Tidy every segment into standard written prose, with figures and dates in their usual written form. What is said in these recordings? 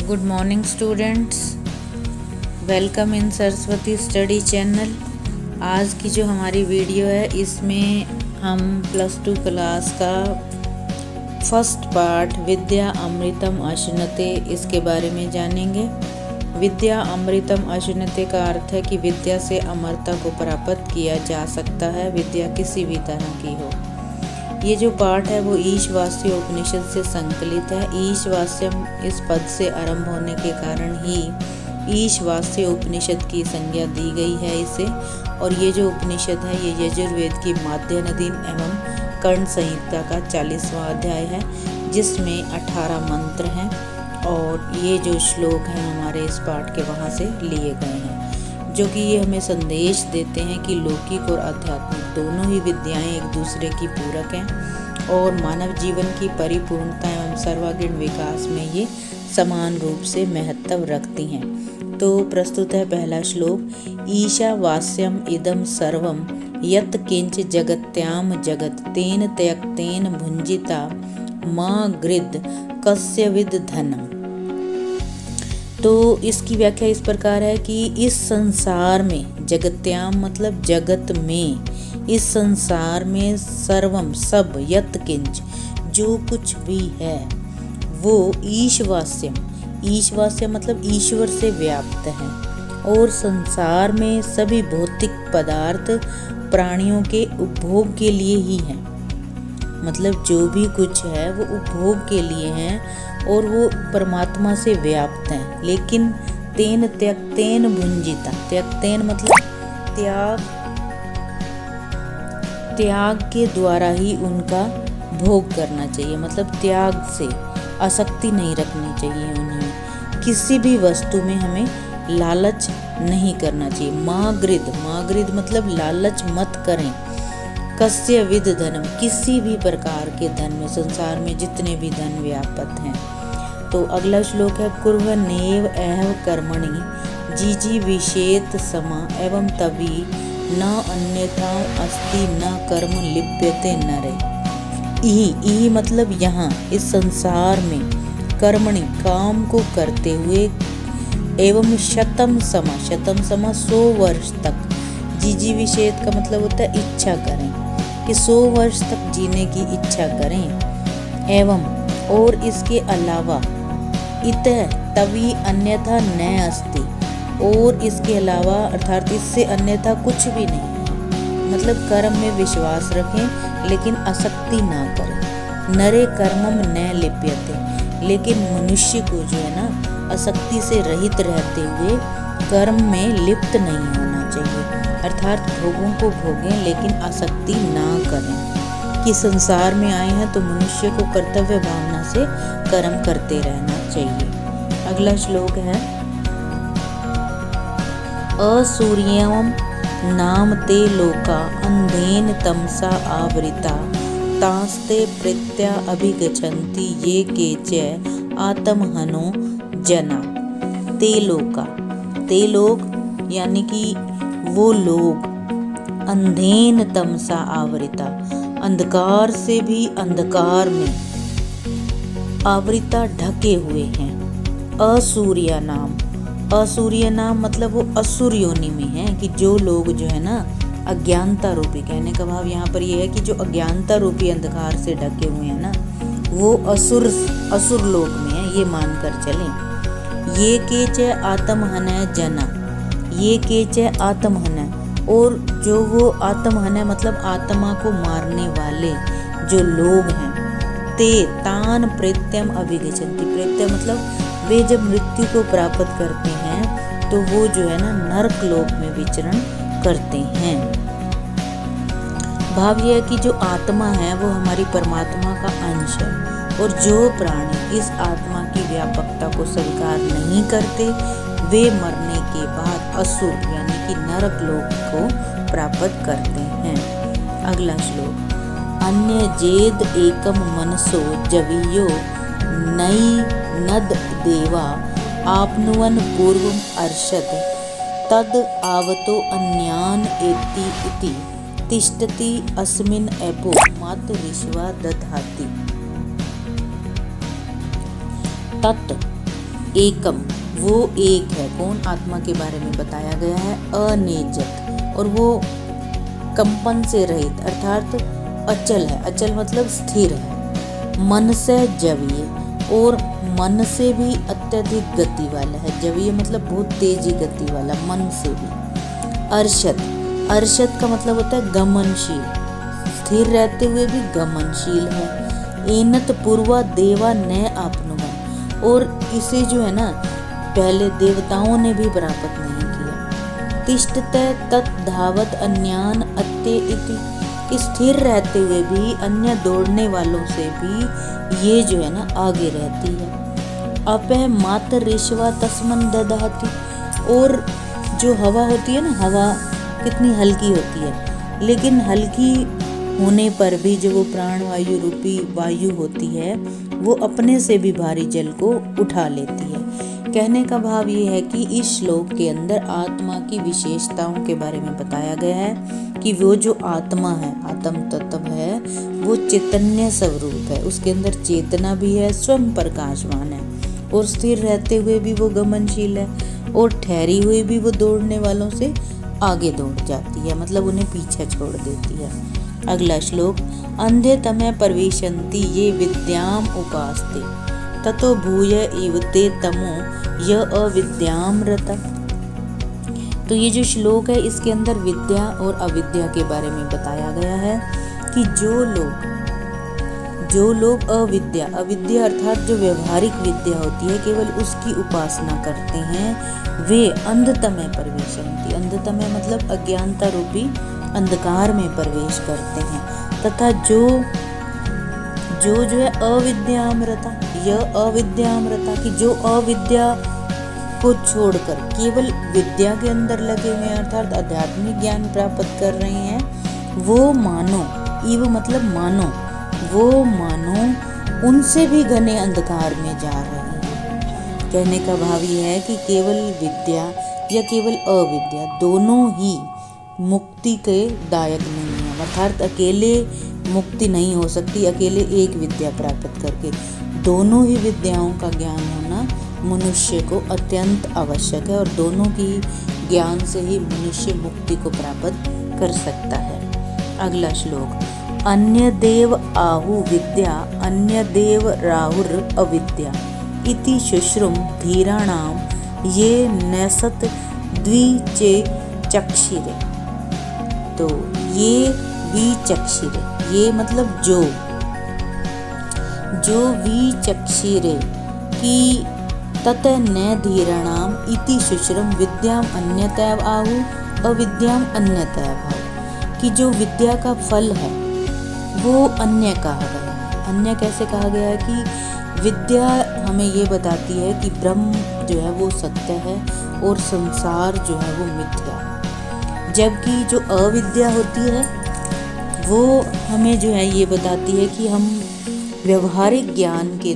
Good morning students, welcome in Saraswati study channel. आज की जो हमारी वीडियो है इसमें हम +2 क्लास का फर्स्ट पार्ट विद्या अमृतम अश्नुते इसके बारे में जानेंगे। विद्या अमृतम अश्नुते का अर्थ है कि विद्या से अमरता को प्राप्त किया जा सकता है, विद्या किसी भी तरह की हो। ये जो पाठ है वो ईशवास्य उपनिषद से संकलित है। ईशवास्यम इस पद से आरंभ होने के कारण ही ईशवास्य उपनिषद की संज्ञा दी गई है इसे। और ये जो उपनिषद है ये यजुर्वेद की माध्यान्ह एवं कर्ण संहिता का 40वां अध्याय है, जिसमें 18 मंत्र हैं और ये जो श्लोक हैं हमारे इस पाठ के वहाँ से लिए गए हैं, जो कि ये हमें संदेश देते हैं कि लौकिक और आध्यात्मिक दोनों ही विद्याएं एक दूसरे की पूरक हैं और मानव जीवन की परिपूर्णता एवं सर्वांगीण विकास में ये समान रूप से महत्व रखती हैं। तो प्रस्तुत है पहला श्लोक। ईशावास्यम इदं सर्वं यत् किंच जगत्याम जगत तेन त्यक्तेन भुंजिता मा गृद कस्य विद धनम। तो इसकी व्याख्या इस प्रकार है कि इस संसार में, जगत्याम मतलब जगत में, इस संसार में सर्वम सब, यत् किंच जो कुछ भी है वो ईशवास्यम, ईशवास्य मतलब ईश्वर से व्याप्त है और संसार में सभी भौतिक पदार्थ प्राणियों के उपभोग के लिए ही हैं। मतलब जो भी कुछ है वो उपभोग के लिए हैं और वो परमात्मा से व्याप्त हैं। लेकिन तेन त्यक्तेन भुंजिता, त्यक्तेन मतलब त्याग के द्वारा ही उनका भोग करना चाहिए। मतलब त्याग से, आसक्ति नहीं रखनी चाहिए उन्हें। किसी भी वस्तु में हमें लालच नहीं करना चाहिए। मागृद मतलब लालच मत करें। कस्य विद धनम, किसी भी प्रकार के धन में, संसार में जितने भी धन व्याप्त हैं। तो अगला श्लोक है कुर्वन्नेव एव कर्मणि जीजी विषेत समा एवं तभी न अन्यथा अस्ति न कर्म लिप्यते नरे। इही मतलब यहाँ इस संसार में कर्मणि काम को करते हुए एवं शतम समा 100 वर्ष तक, जीजी विषेत का मतलब होता है इच्छा करें कि 100 वर्ष तक जीने की इच्छा करें। एवं और इसके अलावा इत तभी अन्यथा न अस्ति, और इसके अलावा अर्थात इससे अन्यथा कुछ भी नहीं है। मतलब कर्म में विश्वास रखें लेकिन आसक्ति ना करें। नरे कर्मम न लिप्यते, लेकिन मनुष्य को जो है ना आसक्ति से रहित रहते हुए कर्म में लिप्त नहीं होना चाहिए। अर्थात भोगों को भोगें लेकिन आसक्ति ना करें। कि संसार में आए हैं तो मनुष्य को कर्तव्य भावना से कर्म करते रहना चाहिए। अगला श्लोक है असूर्यम नाम ते लोका अंधेन तमसा आवृता तास्ते प्रीत्या अभिगच्छन्ति ये केचे आत्महनो जना। ते लोग यानी कि वो लोग, अंधेन तमसा आवृता अंधकार से भी अंधकार में, आवृता ढके हुए हैं। असूर्य नाम मतलब वो असुर योनि में है कि जो लोग जो है ना अज्ञानता रूपी, कहने का भाव यहाँ पर ये है कि जो अज्ञानता रूपी अंधकार से ढके हुए हैं ना वो असुर लोक में है, ये मानकर चलें। ये केचे आत्महन जना, ये केचे आत्महन, और जो वो आत्महन मतलब आत्मा को मारने वाले जो लोग हैं, ते तान प्रेत्यम अभिगच्छन्ति, प्रेत्य मतलब वे जब मृत्यु को प्राप्त करते हैं तो वो जो है ना नरक लोक में विचरण करते हैं। भाव यह है कि जो आत्मा है वो हमारी परमात्मा का अंश है और जो प्राणी इस आत्मा की व्यापकता को स्वीकार नहीं करते वे मरने के बाद असुर यानी कि नरक लोक को प्राप्त करते हैं। अगला श्लोक अन्य जेद एकम मनसो जवीयो नई नद देवा आपनुवन पूर्वम अर्षद तद आवतो अन्यान एति इति तिष्ठति अस्मिन एपो मातुरिश्वा दधाति। तत् एकम, वो एक है। कौन? आत्मा के बारे में बताया गया है। अनेजत, और वो कंपन से रहित अर्थात अचल है। अचल मतलब स्थिर है। मन से जवीय, और मन से भी अत्यधिक गति वाला है। जवीय मतलब बहुत तेजी गति वाला, मन से भी। अर्षद, अर्षद का मतलब होता है गमनशील, स्थिर रहते हुए भी गमनशील है। एनत पूर्वा देवा न आपनुवन, और इसे जो है ना पहले देवताओं ने भी प्राप्त नहीं किया। तिष्ठते तत् धावत अन्यान अत्ते इति, कि स्थिर रहते हुए भी अन्य दौड़ने वालों से भी ये जो है ना आगे रहती है। अपह मात्र ऋषवा तस्मन ददाति, और जो हवा होती है ना, हवा कितनी हल्की होती है, लेकिन हल्की होने पर भी जो वो प्राणवायु रूपी वायु होती है वो अपने से भी भारी जल को उठा लेती है। कहने का भाव ये है कि इस श्लोक के अंदर आत्मा की विशेषताओं के बारे में बताया गया है कि वो जो आत्मा है, आत्म तत्व है, वो चैतन्य स्वरूप है। उसके अंदर चेतना भी है, स्वयं प्रकाशवान है, और स्थिर रहते हुए भी वो गमनशील है, और ठहरी हुई भी वो दौड़ने वालों से आगे दौड़ जाती है, मतलब उन्हें पीछे छोड़ देती है। अगला श्लोक, अंधे तमे प्रविशन्ति ये विद्याम उपास्ते ततो भूय इवते तमो य अविद्यामृता। तो ये जो श्लोक है इसके अंदर विद्या और अविद्या के बारे में बताया गया है कि जो लोग अविद्या, अविद्या अर्थात जो व्यवहारिक विद्या होती है केवल उसकी उपासना करते हैं, वे अंधतमय प्रवेशन्ति, अंधतमय मतलब अज्ञानता रूपी अंधकार में प्रवेश करते हैं। तथा जो है अविद्यामृता, यह अविद्यामृता की जो अविद्या को छोड़कर केवल विद्या के अंदर लगे हुए हैं अर्थात आध्यात्मिक ज्ञान प्राप्त कर रहे हैं, वो मानो, इव मतलब मानो, वो मानो उनसे भी घने अंधकार में जा रहे हैं। कहने का भाव ये है कि केवल विद्या या केवल अविद्या दोनों ही मुक्ति के दायक नहीं है, अर्थात अकेले मुक्ति नहीं हो सकती अकेले एक विद्या प्राप्त करके। दोनों ही विद्याओं का ज्ञान होना मनुष्य को अत्यंत आवश्यक है, और दोनों की ज्ञान से ही मनुष्य मुक्ति को प्राप्त कर सकता है। अगला श्लोक, अन्य देव आहु विद्या अन्य देव राहुर अविद्या इति शुश्रुम धीराणाम ये नसत द्विचे चक्षिरे। तो ये विचक्षिरे, ये मतलब जो विचक्षिरे की तत न धीराणाम इति शुश्रुम विद्याम अन्यतैव आहु अविद्याम अन्यतैव आहु, कि जो विद्या का फल है वो अन्य कहा गया है। अन्य कैसे कहा गया है कि विद्या हमें ये बताती है कि ब्रह्म जो है वो सत्य है और संसार जो है वो मिथ्या है, जबकि जो अविद्या होती है वो हमें जो है ये बताती है कि हम व्यवहारिक ज्ञान के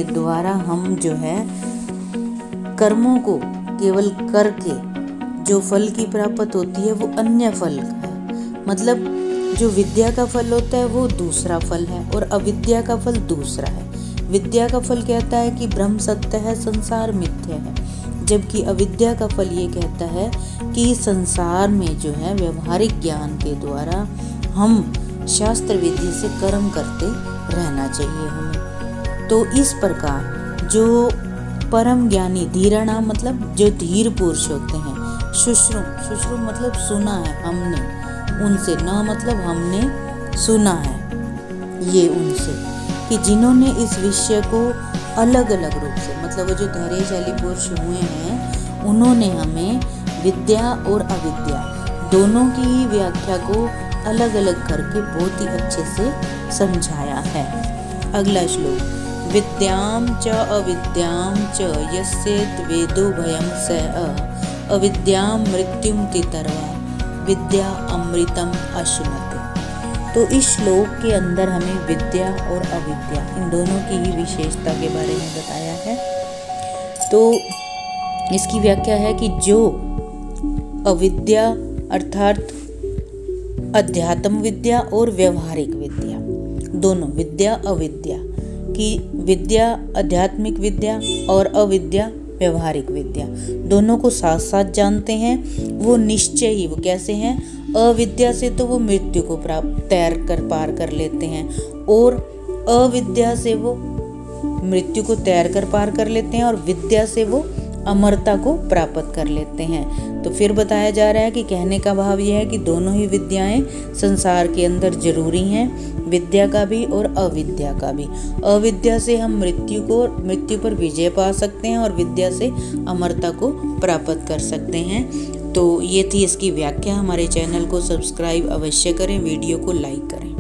द्वारा हम जो है कर्मों को केवल करके जो फल की प्राप्त होती है वो अन्य फल है, मतलब जो विद्या का फल होता है वो दूसरा फल है और अविद्या का फल दूसरा है। विद्या का फल कहता है कि ब्रह्म सत्य है, संसार मिथ्या है, जबकि अविद्या का फल ये कहता है कि संसार में जो है व्यवहारिक ज्ञान के द्वारा हम शास्त्र विधि से कर्म करते रहना चाहिए हमें। तो इस प्रकार जो परम ज्ञानी, धीराणाम मतलब जो धीर पुरुष होते हैं, शुश्रुम मतलब सुना है हमने उनसे, न मतलब हमने सुना है ये उनसे, कि जिन्होंने इस विषय को अलग अलग रूप से, मतलब वो जो धैर्यशाली पुरुष हुए हैं उन्होंने हमें विद्या और अविद्या दोनों की ही व्याख्या को अलग अलग करके बहुत ही अच्छे से समझाया है। अगला श्लोक, विद्याम च अविद्याम च यस्येत वेदो भयं स अविद्याम मृत्युम तितर्वा विद्या अमृतम अश्नुते। तो इस श्लोक के अंदर हमें विद्या और अविद्या इन दोनों की ही विशेषता के बारे में बताया है। तो इसकी व्याख्या है कि जो अविद्या अर्थात अध्यात्म विद्या और व्यवहारिक विद्या, दोनों विद्या अविद्या कि विद्या आध्यात्मिक विद्या और अविद्या व्यवहारिक विद्या दोनों को साथ साथ जानते हैं। वो निश्चय ही, वो कैसे हैं, अविद्या से तो वो मृत्यु को पार कर लेते हैं और अविद्या से वो मृत्यु को तैर कर पार कर लेते हैं और विद्या से वो अमरता को प्राप्त कर लेते हैं। तो फिर बताया जा रहा है कि कहने का भाव यह है कि दोनों ही विद्याएं संसार के अंदर जरूरी हैं, विद्या का भी और अविद्या का भी। अविद्या से हम मृत्यु पर विजय पा सकते हैं और विद्या से अमरता को प्राप्त कर सकते हैं। तो ये थी इसकी व्याख्या। हमारे चैनल को सब्सक्राइब अवश्य करें, वीडियो को लाइक करें।